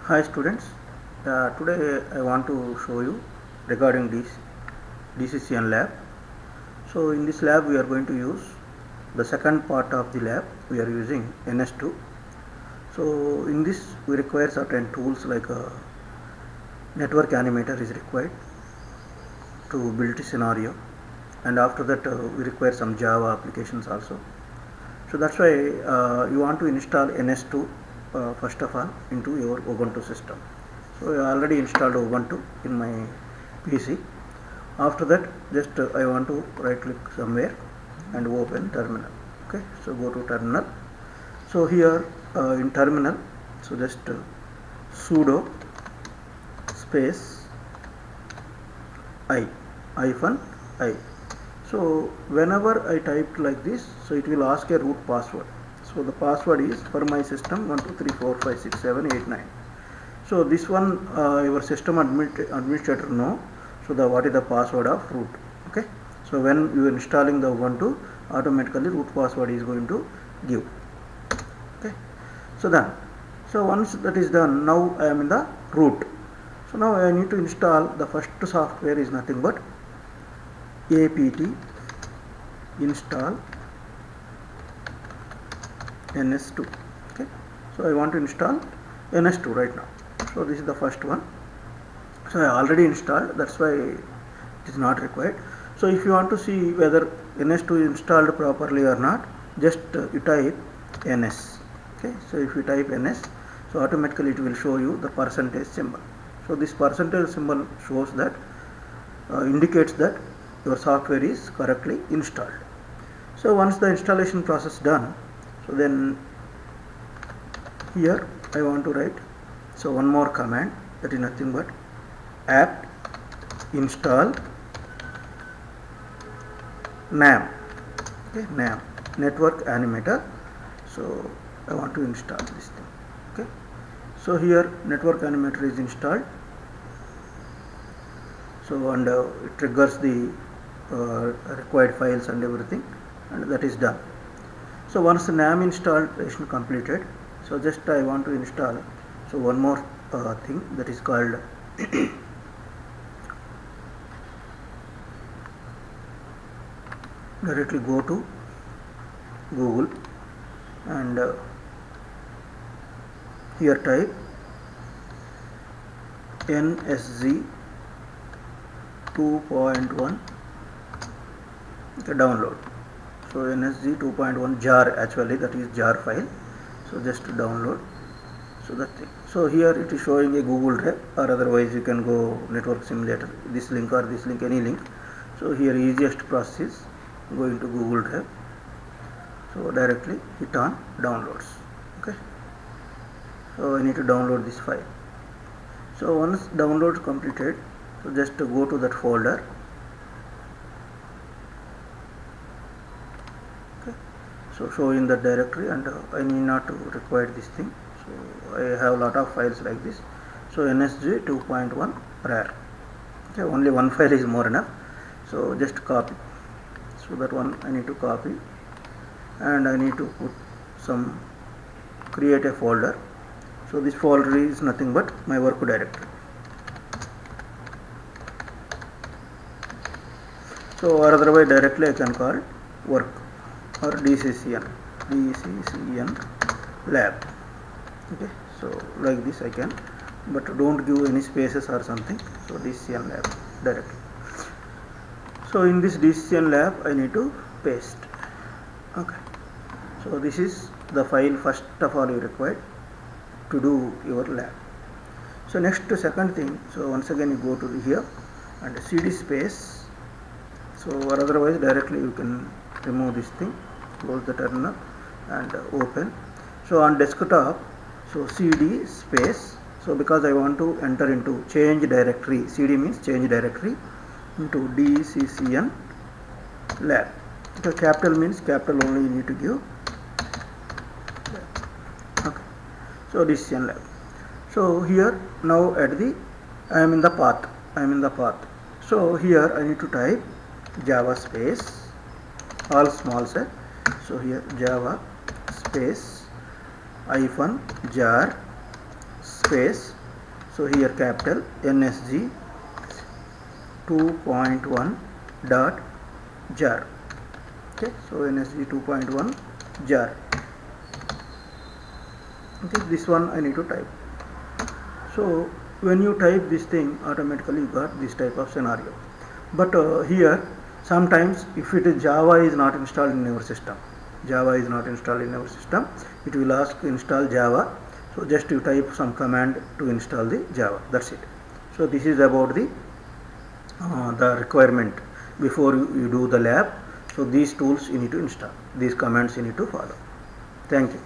Hi students, today I want to show you regarding this DCCN lab. So in this lab we are going to use the second part of the lab. We are using NS2. So in this we require certain tools like a network animator is required to build a scenario, and after that we require some Java applications also. So that's why you want to install NS2 first of all into your Ubuntu system. So I already installed Ubuntu in my PC. After that, just I want to right click somewhere and open terminal. Okay, so go to terminal. So here in terminal, so just sudo space -i. So whenever I typed like this, so it will ask a root password. So the password is for my system 123456789. So this one your system administrator know. So what is the password of root? Okay. So when you are installing the Ubuntu, automatically root password is going to give. Okay. So then, so once that is done, now I am in the root. So now I need to install the first software is nothing but apt install NS2. Okay, so I want to install NS2 right now. So this is the first one. So I already installed, that's why it is not required. So if you want to see whether NS2 is installed properly or not, just you type NS. Okay, so if you type NS, so automatically it will show you the percentage symbol. So this percentage symbol shows that indicates that your software is correctly installed. So once the installation process done, so then here I want to write so one more command, that is nothing but apt install NAM. Okay, NAM, network animator. So I want to install this thing. Okay, so here network animator is installed. So and it triggers the required files and everything, and that is done. So once the NAM installation completed, so just I want to install so one more thing, that is called directly go to Google and here type NSG 2.1 download. So NSG 2.1 jar, actually that is jar file. So just to download. So that thing. So here it is showing a Google Drive, or otherwise you can go network simulator, this link or this link, any link. So here easiest process is going to Google Drive. So directly hit on downloads. Okay. So I need to download this file. So once download completed, so just to go to that folder. Okay. So showing the directory, and I need not to require this thing. So I have a lot of files like this. So NSG 2.1 rar. Okay, only one file is more enough. So just copy. So that one I need to copy, and I need to put some, create a folder. So this folder is nothing but my work directory. So or otherwise directly I can call work or DCCN lab. Okay, so like this I can, but don't give any spaces or something. So DCCN lab directly. So in this DCCN lab I need to paste. Okay, so this is the file first of all you required to do your lab. So next to second thing, so once again you go to here and cd space. So or otherwise directly you can remove this thing, close the terminal and open. So on desktop, so cd space, so because I want to enter into change directory, cd means change directory, into DCCN lab. So capital means capital only you need to give. Okay, so DCCN lab. So here now at the I am in the path. So here I need to type Java space all small set. So here Java space -jar space, so here capital NSG 2.1 dot jar. Okay, so NSG 2.1 jar. Okay, this one I need to type. So when you type this thing, automatically you got this type of scenario. But here sometimes if it is Java is not installed in your system, it will ask to install Java. So just you type some command to install the Java. That's it. So this is about the requirement before you do the lab. So these tools you need to install, these commands you need to follow. Thank you.